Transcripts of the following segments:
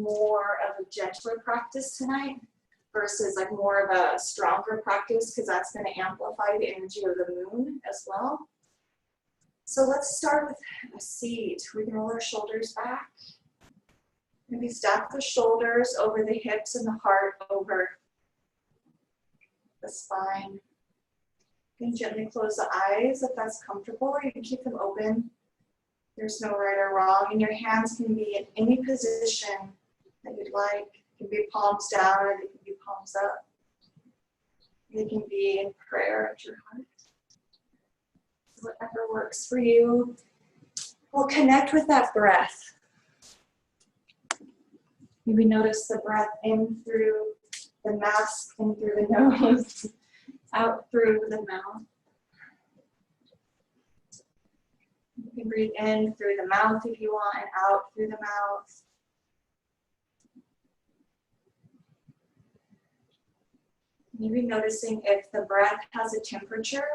more of a gentler practice tonight versus like more of a stronger practice, because that's going to amplify the energy of the moon as well. So let's start with a seat. We can roll our shoulders back. Maybe stack the shoulders over the hips and the heart over the spine. You can gently close the eyes if that's comfortable, or you can keep them open. There's no right or wrong, and your hands can be in any position that you'd like. They can be palms down or they can be palms up. They can be in prayer at your heart. Whatever works for you. We'll connect with that breath. Maybe notice the breath in through the mask, in through the nose, out through the mouth. You can breathe in through the mouth if you want, and out through the mouth. Maybe noticing if the breath has a temperature.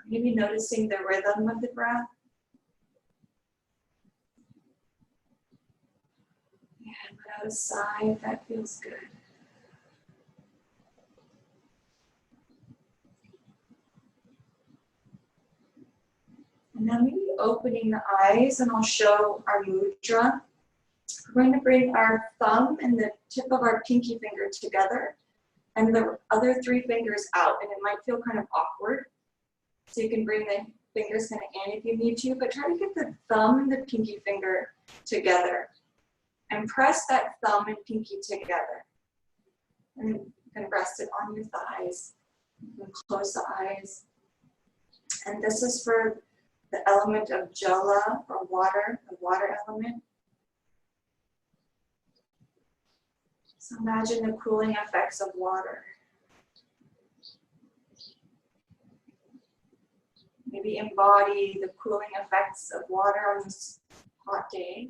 Maybe noticing the rhythm of the breath. And let out a sigh if that feels good. And then maybe opening the eyes, and I'll show our mudra. We're going to bring our thumb and the tip of our pinky finger together, and the other 3 fingers out, and it might feel kind of awkward. So you can bring the fingers kind of in if you need to, but try to get the thumb and the pinky finger together. And press that thumb and pinky together. And you can rest it on your thighs. You can close the eyes. And this is for the element of jala, or water, the water element. So imagine the cooling effects of water. Maybe embody the cooling effects of water on this hot day.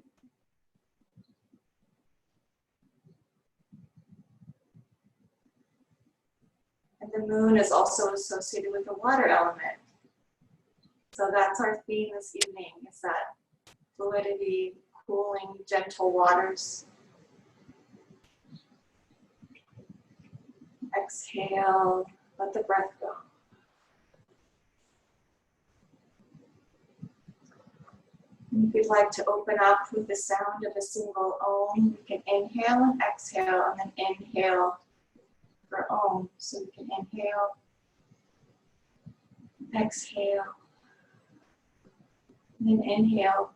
And the moon is also associated with the water element. So that's our theme this evening, is that fluidity, cooling, gentle waters. Exhale, let the breath go. And if you'd like to open up with the sound of a single Om, you can inhale and exhale, and then inhale for Om. So you can inhale, exhale, and then inhale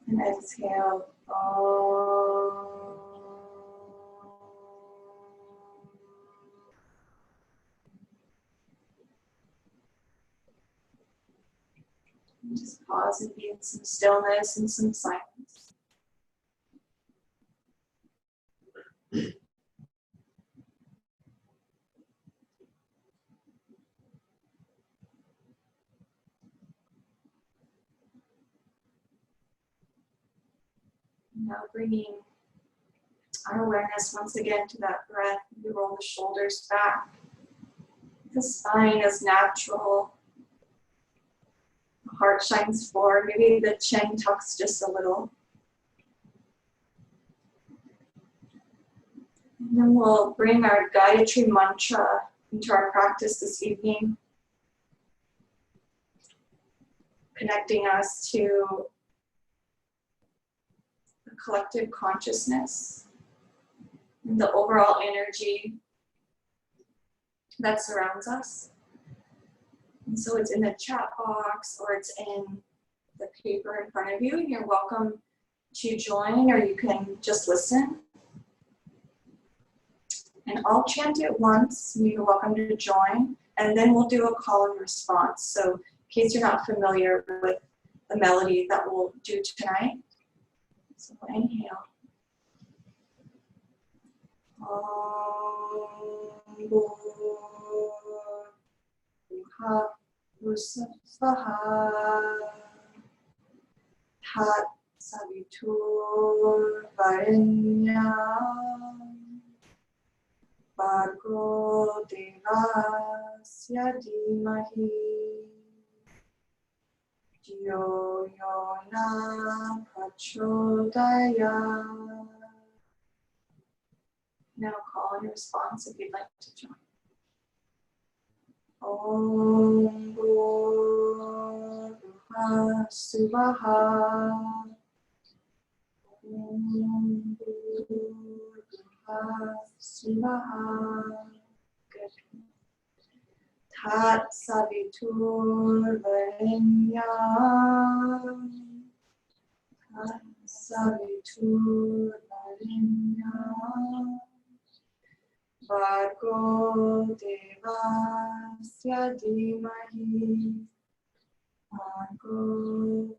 and exhale. Om. And just pause and be in some stillness and some silence. Now bringing our awareness once again to that breath. We roll the shoulders back. The spine is natural. The heart shines forward. Maybe the chin tucks just a little. And then we'll bring our Gayatri Mantra into our practice this evening, connecting us to the collective consciousness and the overall energy that surrounds us. And so it's in the chat box, or it's in the paper in front of you, and you're welcome to join, or you can just listen. And I'll chant it once, and you're welcome to join, and then we'll do a call and response. So in case you're not familiar with the melody that we'll do tonight, so we'll inhale. Om Bhur Svaha Tat Savitur Varenyam Bhargo Devasya Dhimahi Yo yo na prachodaya. Now call in response if you'd like to join. Om Bhurvah Suvah. Om Bhurvah Suvah. Good. Tat Savitur Varenyam. Tat Savitur Varenyam. Bhargo Devasya Dhimahi. Bhargo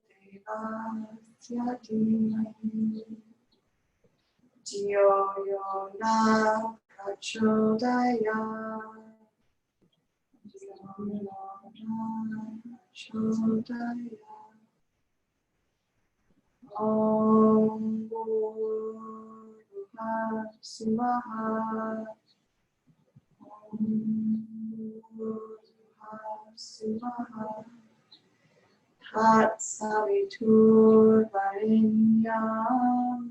Devasya Dhimahi. Dhiyo yo na prachodayat. Dhiyo yo na prachodayat. Om Bhurvah Suvah. Om Bhurvah Suvah. Tat Savitur Varenyam.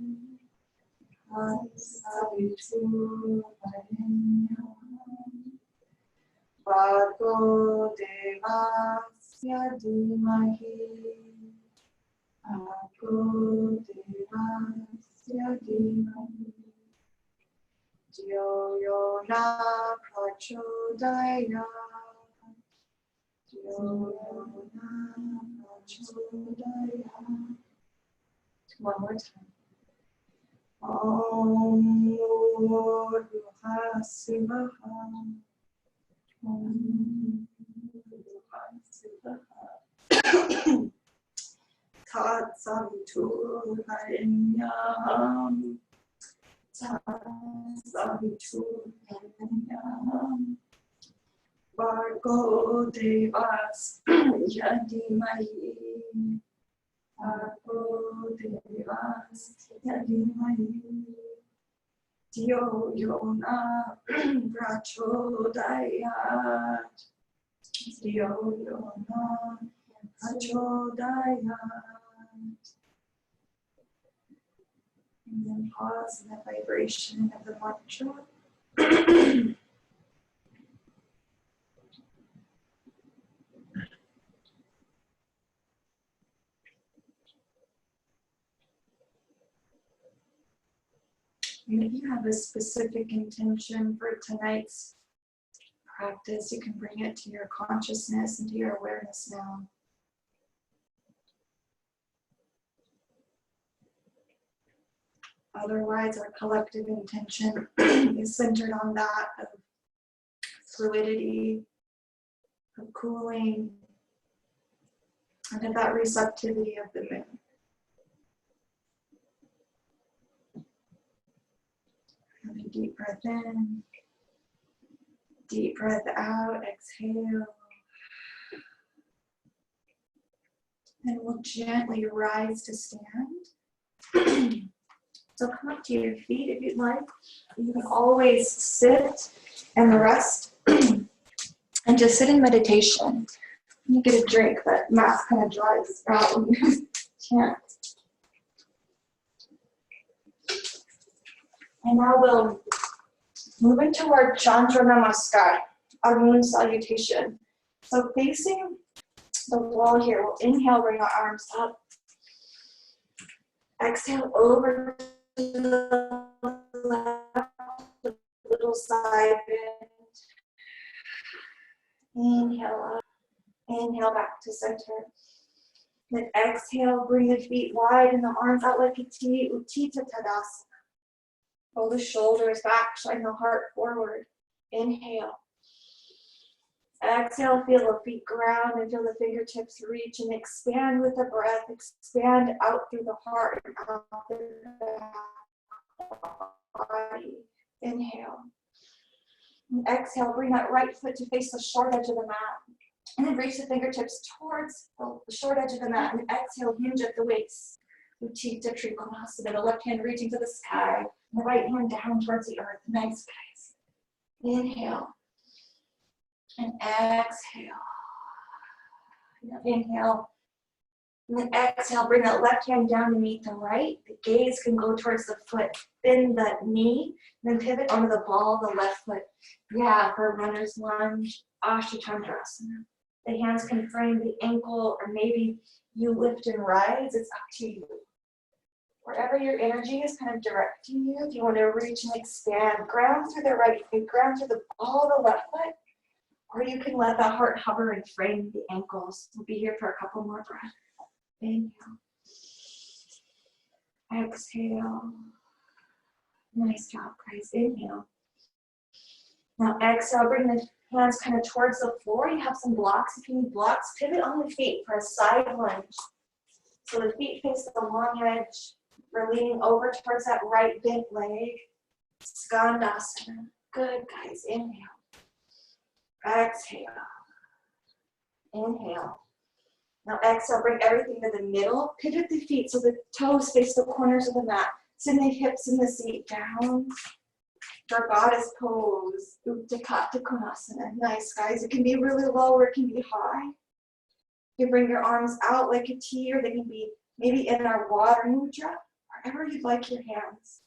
Tat Savitur Varenyam. Bhargo Devasya Dhimahi. Bhargo Devasya Dhimahi. Dhiyo yo na prachodayat. Dhiyo yo na prachodayat. One more time. Om Bhurvah Suvah. Om Bhurvah Suvah. Tat Savitur Varenyam. Tat Savitur Varenyam. Bhargo Devasya Dhimahi. Bhargo Devasya Dhimahi. Dhiyo yo na prachodayat. Dhiyo yo na prachodayat. And then pause in the vibration of the mantra. And if you have a specific intention for tonight's practice, you can bring it to your consciousness and to your awareness now. Otherwise, our collective intention is centered on that of fluidity, of cooling, and of that receptivity of the moon. Have a deep breath in, deep breath out, exhale. And we'll gently rise to stand. So come up to your feet if you'd like. You can always sit and rest and just sit in meditation. You get a drink, but mouth kind of dries out when you can't. And now we'll move into our Chandra Namaskar, our moon salutation. So facing the wall here, we'll inhale, bring our arms up. Exhale over to the left, little side bend. Inhale up, inhale back to center. Then exhale, bring the feet wide and the arms out like a T, Uttita Tadasana. Roll the shoulders back, shine the heart forward. Inhale. Exhale, feel the feet ground and feel the fingertips reach and expand with the breath. Expand out through the heart and out through the body. Inhale. And exhale, bring that right foot to face the short edge of the mat. And then reach the fingertips towards the short edge of the mat. And exhale, hinge at the waist. Uttita Trikonasana, the left hand reaching to the sky. And the right hand down towards the earth. Nice, guys. Inhale. And exhale. Inhale. And then exhale, bring that left hand down to meet the right. The gaze can go towards the foot, bend that knee, and then pivot onto the ball of the left foot. Yeah, for runner's lunge, Ashtandrasana. The hands can frame the ankle, or maybe you lift and rise. It's up to you. Wherever your energy is kind of directing you, if you want to reach and expand, ground through the right foot, ground through the ball of the left foot, or you can let the heart hover and frame the ankles. We'll be here for a couple more breaths. Inhale. Exhale. Nice job, guys. Inhale. Now exhale, bring the hands kind of towards the floor. You have some blocks. If you need blocks, pivot on the feet for a side lunge. So the feet face the long edge. We're leaning over towards that right bent leg. Skandasana. Good, guys. Inhale. Exhale. Inhale. Now exhale, bring everything to the middle. Pivot the feet so the toes face the corners of the mat. Send the hips and the seat down. For goddess pose. Uttakata Konasana. Nice, guys. It can be really low or it can be high. You can bring your arms out like a T, or they can be maybe in our water mudra. Wherever you'd like your hands.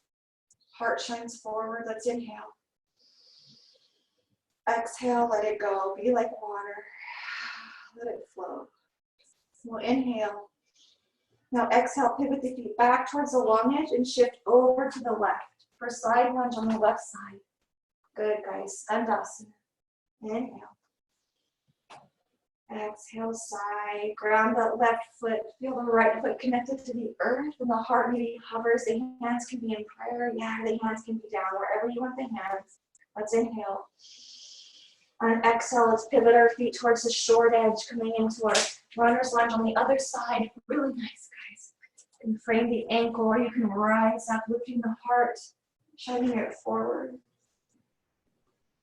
Heart shines forward. Let's inhale. Exhale, let it go. Be like water. Let it flow. We'll inhale. Now exhale, pivot the feet back towards the long edge and shift over to the left for side lunge on the left side. Good, guys. Skandasana. Inhale. Exhale, side. Ground that left foot. Feel the right foot connected to the earth, and the heart maybe hovers. The hands can be in prayer. Yeah, the hands can be down wherever you want the hands. Let's inhale. On exhale, let's pivot our feet towards the short edge, coming into our runner's lunge on the other side. Really nice, guys. You can frame the ankle, or you can rise up, lifting the heart, shining it forward.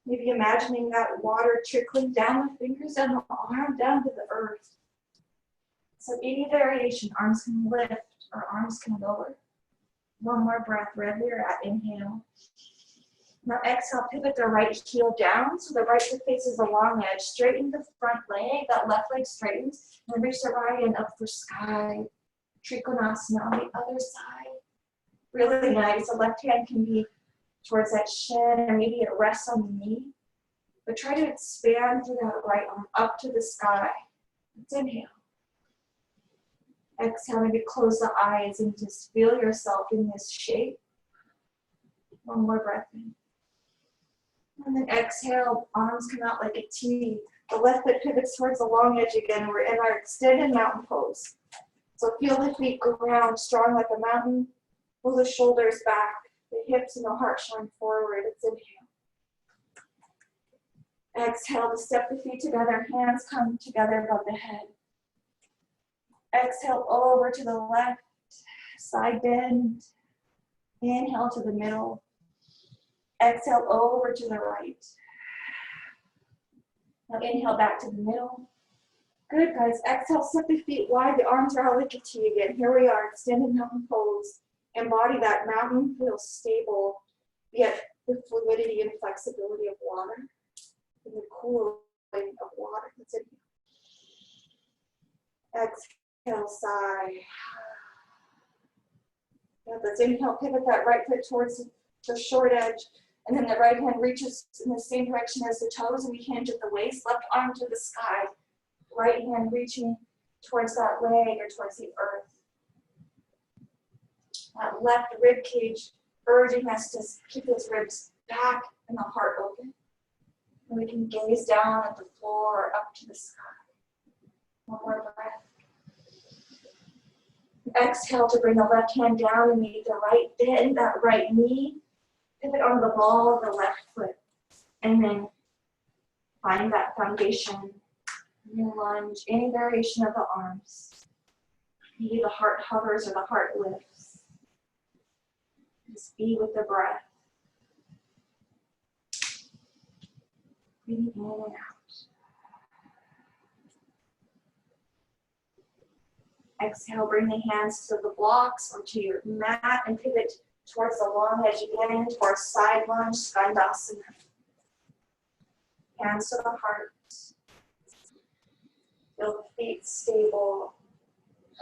Maybe imagining that water trickling down the fingers and the arm down to the earth. So any variation, arms can lift or arms can lower. One more breath, right where you're at. Inhale. Now exhale, pivot the right heel down so the right foot faces the long edge. Straighten the front leg, that left leg straightens, and reach the right hand up for sky. Trikonasana on the other side. Really nice. The left hand can be towards that shin, or maybe it rests on the knee. But try to expand through that right arm up to the sky. Let's inhale. Exhale, maybe close the eyes and just feel yourself in this shape. One more breath in. And then exhale, arms come out like a T. The left foot pivots towards the long edge again. We're in our extended mountain pose. So feel the feet ground strong like a mountain. Pull the shoulders back, the hips and the heart shine forward. Let's inhale. Exhale to step the feet together, hands come together above the head. Exhale over to the left, side bend. Inhale to the middle. Exhale over to the right. Now inhale back to the middle. Good, guys. Exhale, step the feet wide. The arms are out like a T again. Here we are, extended mountain pose. Embody that mountain, feel stable, yet the fluidity and flexibility of water, and the cooling of water. That's it. Exhale, sigh. Yeah, let's inhale, pivot that right foot towards the short edge, and then the right hand reaches in the same direction as the toes, and we hinge at the waist, left arm to the sky. Right hand reaching towards that leg or towards the earth. That left rib cage urging us to keep those ribs back and the heart open. And we can gaze down at the floor or up to the sky. One more breath. Exhale to bring the left hand down and meet the right, bend that right knee. Pivot on the ball of the left foot. And then find that foundation. New lunge, any variation of the arms. Maybe the heart hovers or the heart lifts. Just be with the breath. Breathing in and out. Exhale, bring the hands to the blocks or to your mat and pivot towards the long edge again, towards side lunge, Skandasana. Hands to the heart. Feel the feet stable.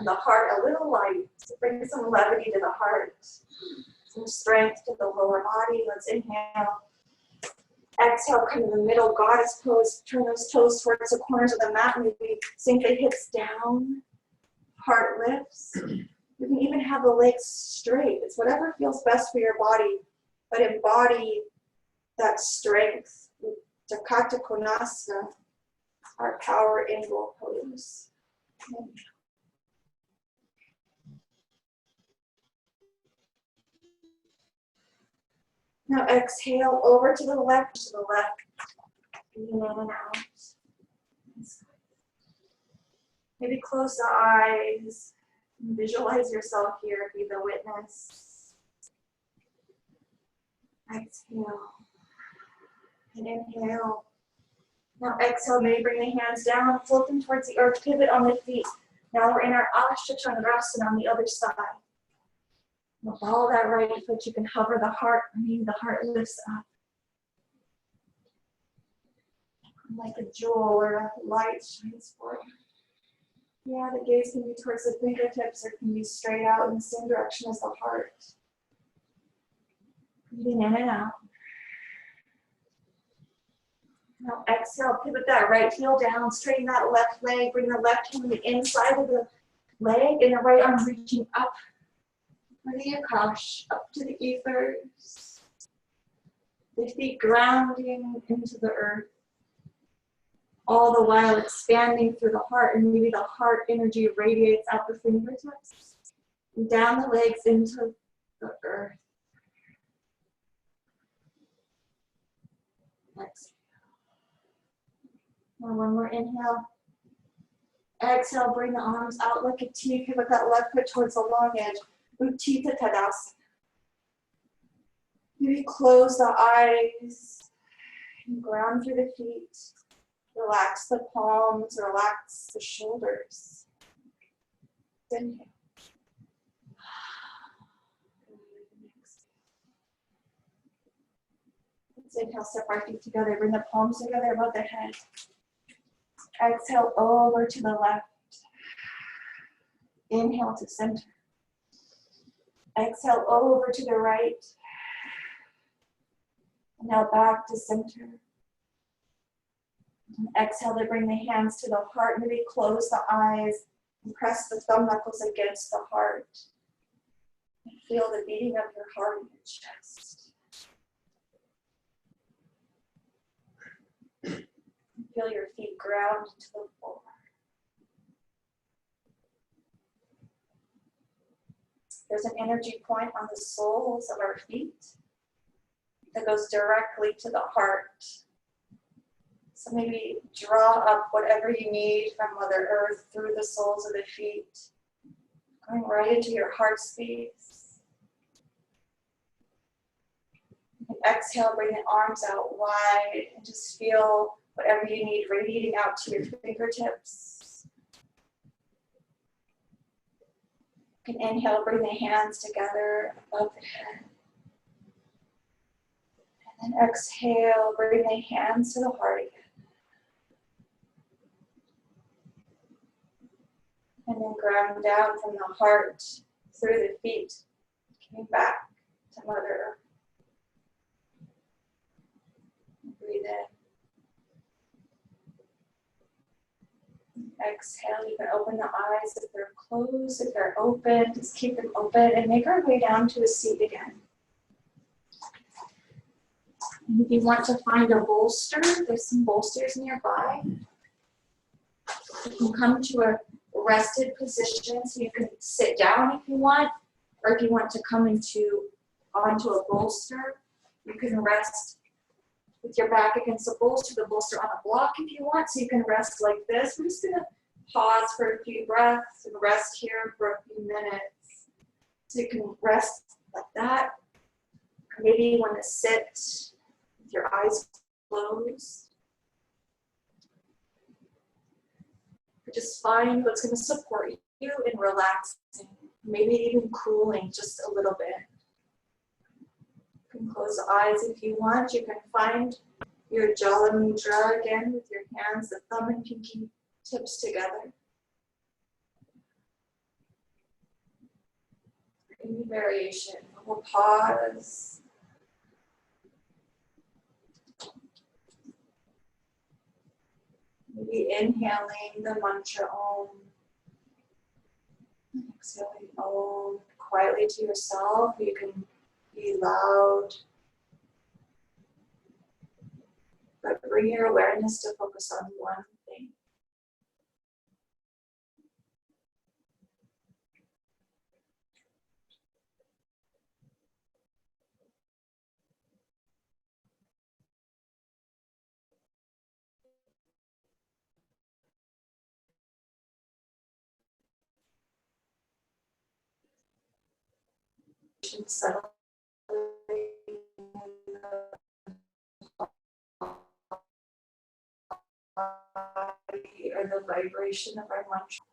And the heart a little light. So bring some levity to the heart. Some strength to the lower body. Let's inhale. Exhale, come to the middle goddess pose. Turn those toes towards the corners of the mat. Maybe sink the hips down. Heart lifts. You can even have the legs straight. It's whatever feels best for your body. But embody that strength. Jakata Konasana, our power angle pose. Now exhale over to the left, in and out. Maybe close the eyes. Visualize yourself here, be the witness. Exhale. And inhale. Now exhale, maybe bring the hands down, float them towards the earth, pivot on the feet. Now we're in our Ashtanga Chandrasana on the other side. Now follow that right foot, you can hover the heart, maybe the heart lifts up. Like a jewel or a light shines forth. Yeah, the gaze can be towards the fingertips or can be straight out in the same direction as the heart. Breathing in and out. Now exhale, pivot that right heel down, straighten that left leg, bring the left hand to the inside of the leg and the right arm reaching up for the Akash, up to the ethers. The feet grounding into the earth. All the while expanding through the heart, and maybe the heart energy radiates out the fingertips and down the legs into the earth. Exhale. Now one more inhale. Exhale, bring the arms out like a T. Pivot that left foot towards the long edge. Utthita Tadasana. Maybe close the eyes and ground through the feet. Relax the palms, relax the shoulders. Inhale. Let's inhale, step our feet together, bring the palms together above the head. Exhale over to the left. Inhale to center. Exhale over to the right. And now back to center. And exhale to bring the hands to the heart. Maybe close the eyes and press the thumb knuckles against the heart. And feel the beating of your heart in your chest. Feel your feet ground to the floor. There's an energy point on the soles of our feet that goes directly to the heart. So maybe draw up whatever you need from Mother Earth through the soles of the feet, going right into your heart space. And exhale, bring the arms out wide and just feel whatever you need radiating out to your fingertips. You can inhale, bring the hands together above the head. And then exhale, bring the hands to the heart again. And then ground down from the heart through the feet, coming back to Mother Earth. Breathe in. Exhale, you can open the eyes if they're closed, if they're open, just keep them open and make our way down to a seat again. And if you want to find a bolster, there's some bolsters nearby. You can come to a rested position, so you can sit down if you want, or if you want to come onto a bolster, you can rest with your back against the bolster on a block if you want, so you can rest like this. We're just gonna pause for a few breaths and rest here for a few minutes. So you can rest like that, or maybe you want to sit with your eyes closed. Just find what's going to support you in relaxing, maybe even cooling just a little bit. You can close the eyes if you want. You can find your Jala Mudra again with your hands, the thumb and pinky tips together. Any variation. We'll pause. Maybe inhaling the mantra Om. Exhaling Om quietly to yourself. You can be loud. But bring your awareness to focus on one thing. Settle or the vibration of our mantra.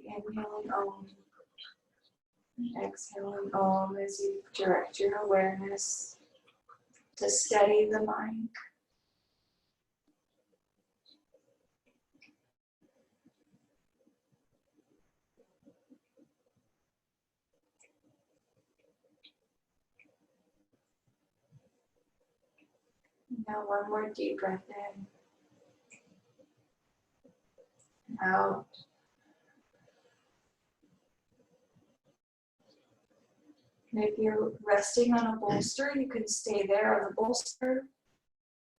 Inhaling Om. Exhaling Om as you direct your awareness to steady the mind. Now one more deep breath in. Out. And if you're resting on a bolster, you can stay there on the bolster.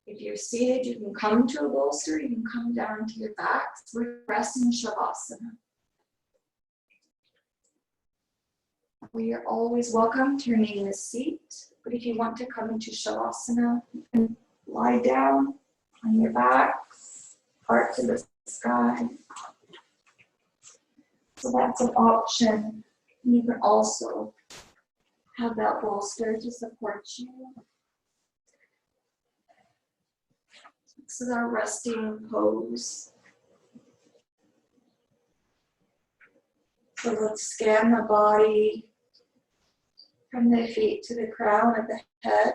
If you're seated, you can come to a bolster, you can come down to your back. We're resting in Shavasana. We are always welcome to remain in a seat, but if you want to come into Shavasana, you can lie down on your back, heart to the sky. So that's an option. You can also have that bolster to support you. This is our resting pose. So let's scan the body from the feet to the crown of the head.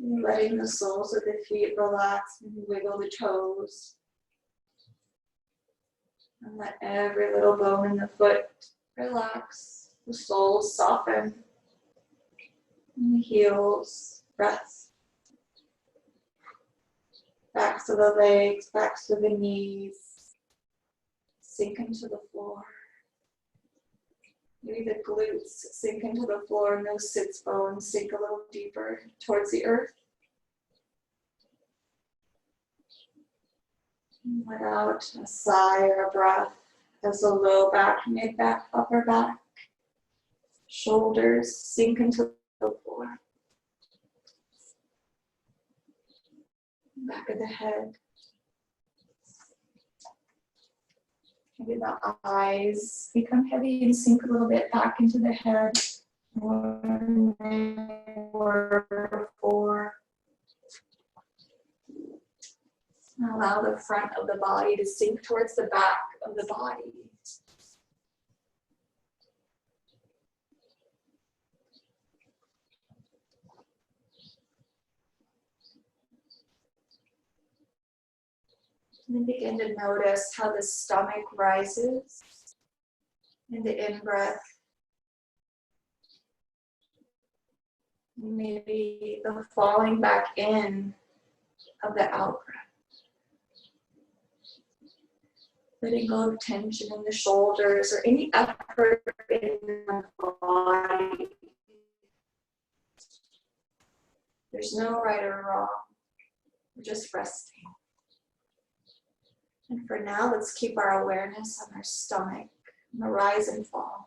Letting the soles of the feet relax and wiggle the toes. And let every little bone in the foot relax. The soles soften. And the heels rest. Backs of the legs, backs of the knees. Sink into the floor. Maybe the glutes sink into the floor and those sits bones sink a little deeper towards the earth. And let out a sigh or a breath as the low back, mid back, upper back, shoulders sink into the floor. Back of the head. Maybe the eyes become heavy and sink a little bit back into the head. One more, four. Allow the front of the body to sink towards the back of the body. And then begin to notice how the stomach rises in the in-breath. Maybe the falling back in of the out-breath. Letting go of tension in the shoulders or any effort in the body. There's no right or wrong. We're just resting. And for now, let's keep our awareness on our stomach, the rise and fall.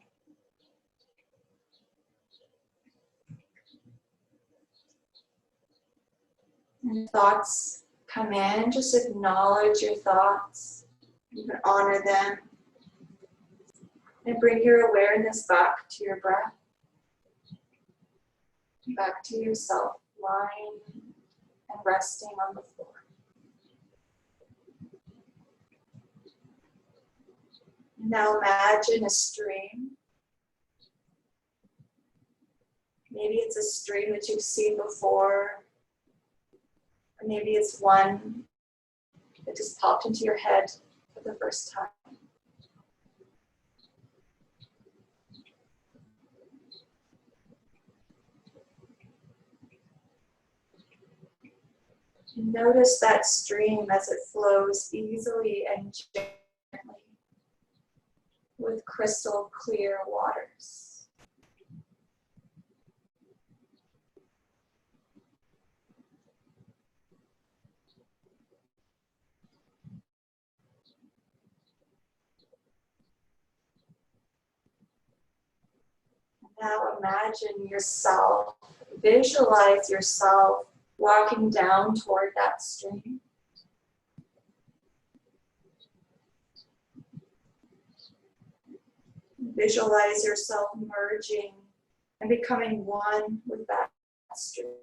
And thoughts come in, just acknowledge your thoughts. You can honor them. And bring your awareness back to your breath. Back to yourself, lying and resting on the floor. Now imagine a stream. Maybe it's a stream that you've seen before, or maybe it's one that just popped into your head for the first time. Notice that stream as it flows easily and gently with crystal clear waters. Now imagine yourself, visualize yourself walking down toward that stream. Visualize yourself merging and becoming one with that stream.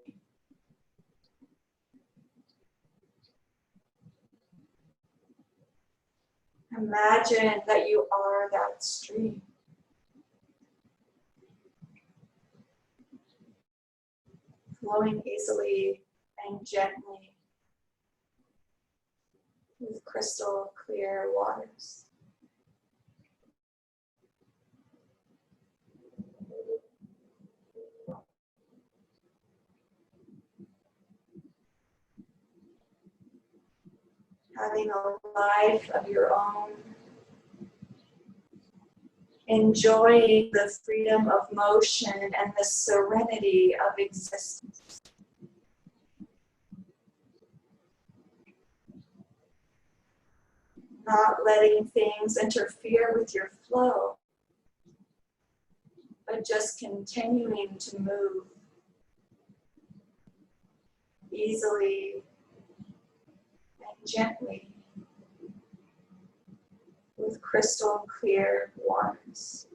Imagine that you are that stream. Flowing easily and gently with crystal clear waters. Having a life of your own. Enjoying the freedom of motion and the serenity of existence. Not letting things interfere with your flow, but just continuing to move easily and gently with crystal clear waters.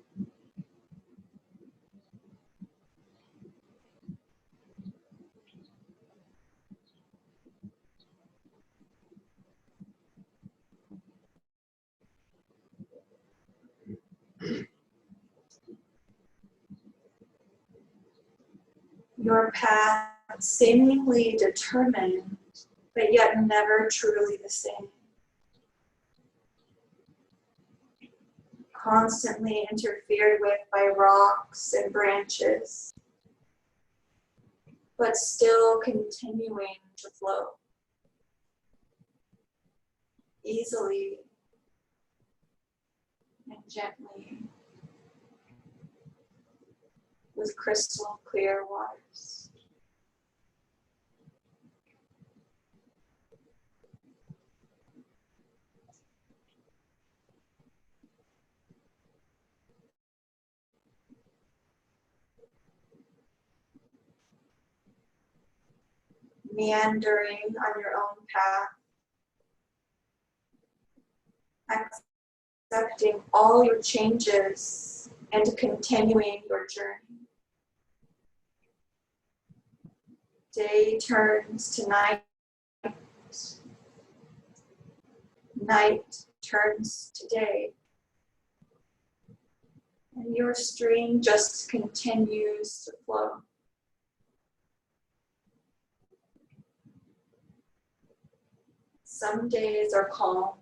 Your path seemingly determined, but yet never truly the same. Constantly interfered with by rocks and branches, but still continuing to flow easily and gently with crystal clear waters. Meandering on your own path, accepting all your changes and continuing your journey. Day turns to night. Night turns to day. And your stream just continues to flow. Some days are calm.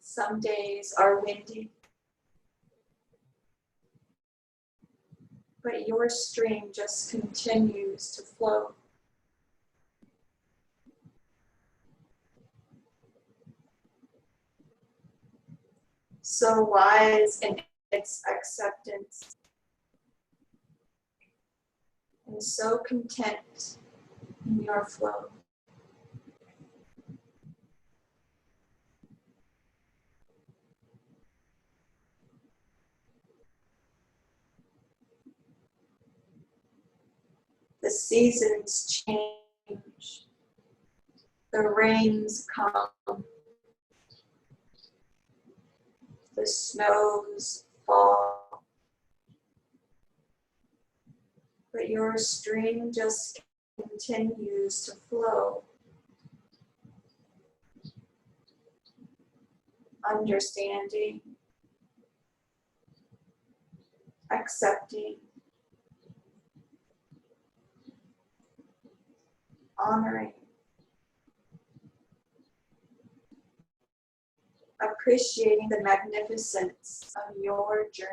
Some days are windy. But your stream just continues to flow. So wise in its acceptance, and so content in your flow. The seasons change, the rains come, the snows fall, but your stream just continues to flow. understanding, accepting, honoring, appreciating the magnificence of your journey.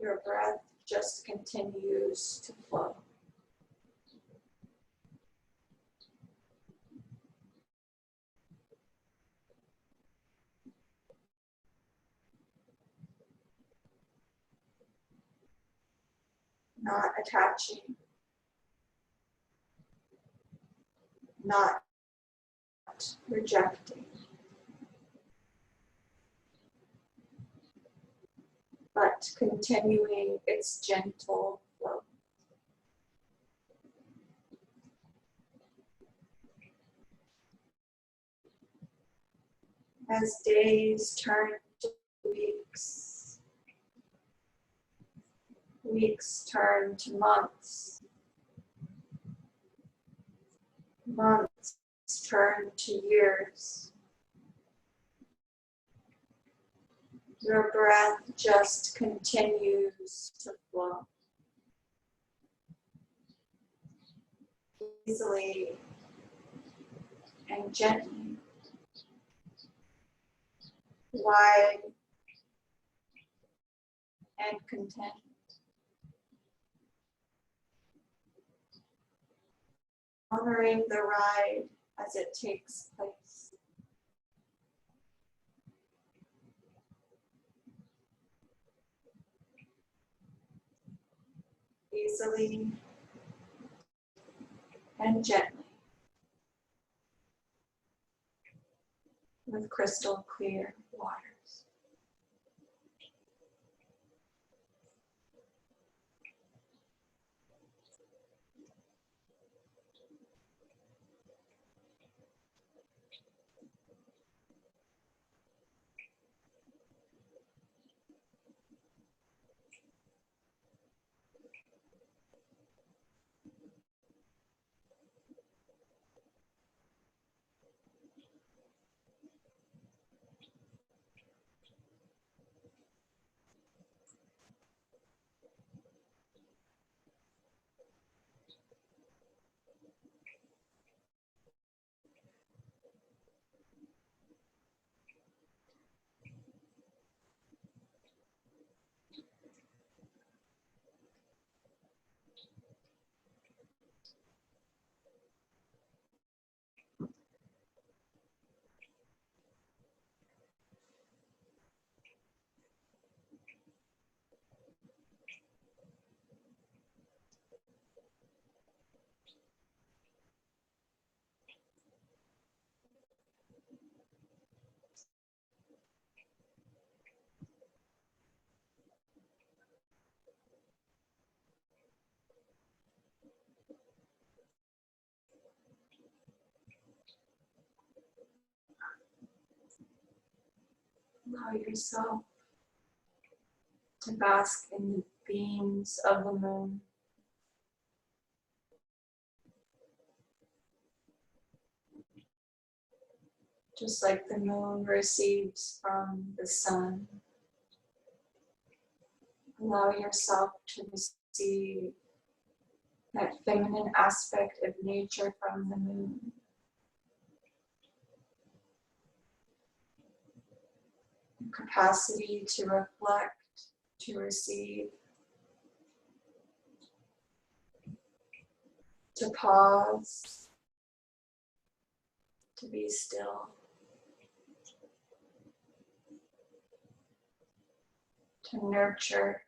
Your breath just continues to flow. Not attaching, not rejecting, but continuing its gentle flow. As days turn to weeks, weeks turn to months, months turn to years, your breath just continues to flow easily and gently, wide and content. Honoring the ride as it takes place. Easily and gently, with crystal clear waters. Allow yourself to bask in the beams of the moon. Just like the moon receives from the sun. Allow yourself to receive that feminine aspect of nature from the moon. Capacity to reflect, to receive, to pause, to be still, to nurture,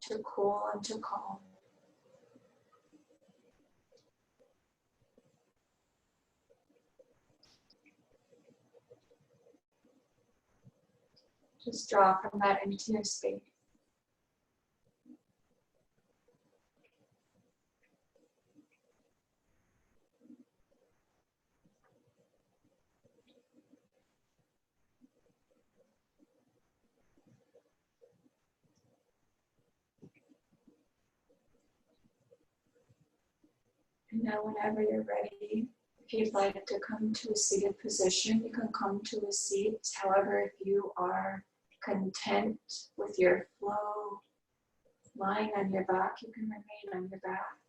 to cool and to calm. Just draw from that into your space. And now whenever you're ready, if you'd like to come to a seated position, you can come to a seat. However, if you are content with your flow, lying on your back, you can remain on your back.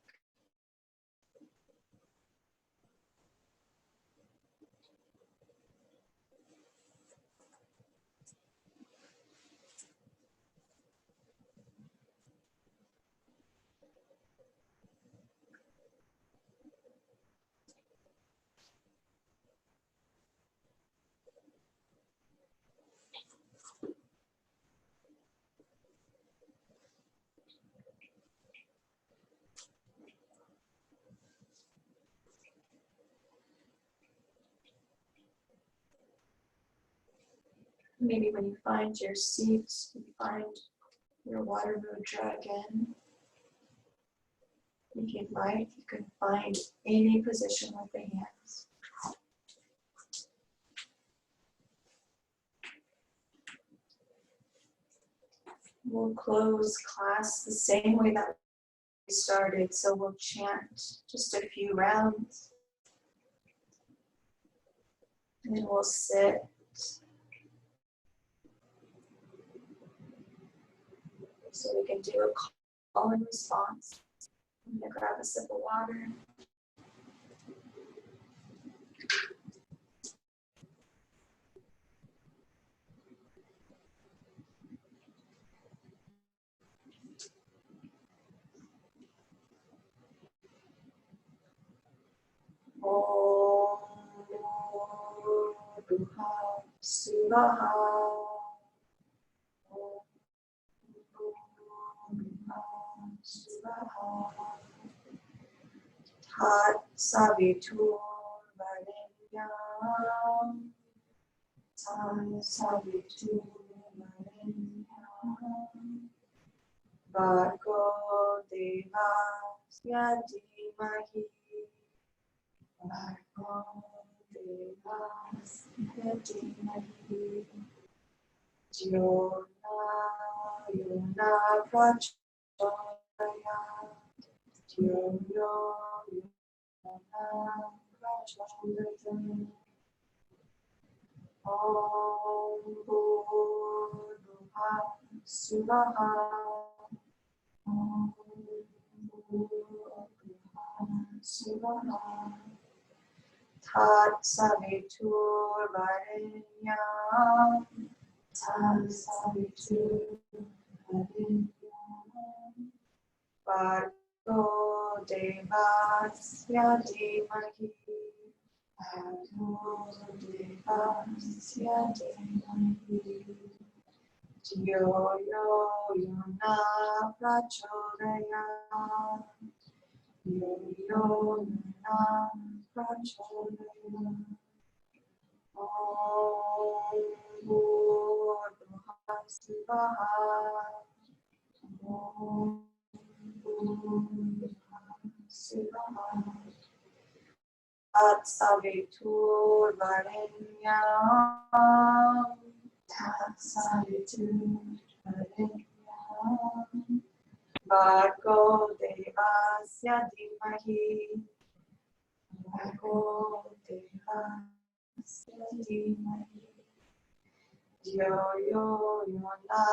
Maybe when you find your seat, you find your water mudra again. If you'd like, you can find any position with the hands. We'll close class the same way that we started, so we'll chant just a few rounds. And then we'll sit. So we can do a call and response. I'm going to grab a sip of water. Om Duha Suvaha. Om Duha Suvaha. Tat Savitur Varenyam. Tat Savitur Varenyam. Bhargo Devasya Dhimahi. Bhargo Devasya Dhimahi. Yo na prachodayat. Yo na prachodayat. Om Bhurduha Suvaha. Om Bhurduha Suvaha. Tat Savitur Varenyam. Tat Savitur Varenyam. Bhargo Devasya Dhimahi. Bhargo Devasya Dhimahi. Yo na prachodayat. Yo na prachodayat. Om Bhurduha Suvaha. Om Bhurduha Suvaha. Tat Savitur Varenyam. Tat Savitur Varenyam. Bhargo Devasya Dhimahi. Bhargo Devasya Dhimahi. Yo na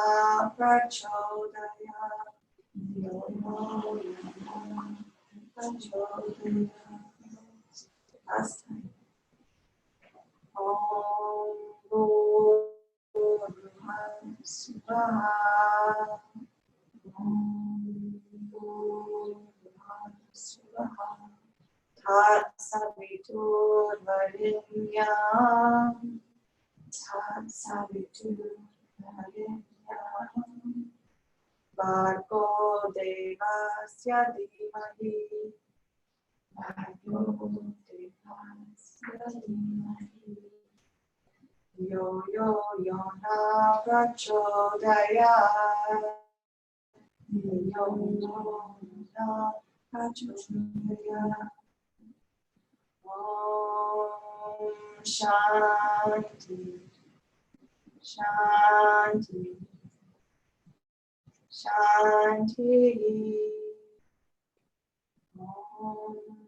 prachodayat. Yo na prachodayat. Last time. Om Bhurduha Suvaha. Om Bhurduha Suvaha. Tat Savitur Varenyam. Tat Savitur Varenyam. Bhargo Devasya Dhimahi. Bhargo Devasya Dhimahi. Yo na prachodayat. Yo na prachodayat. Om Shanti. Shanti. Shanti. Om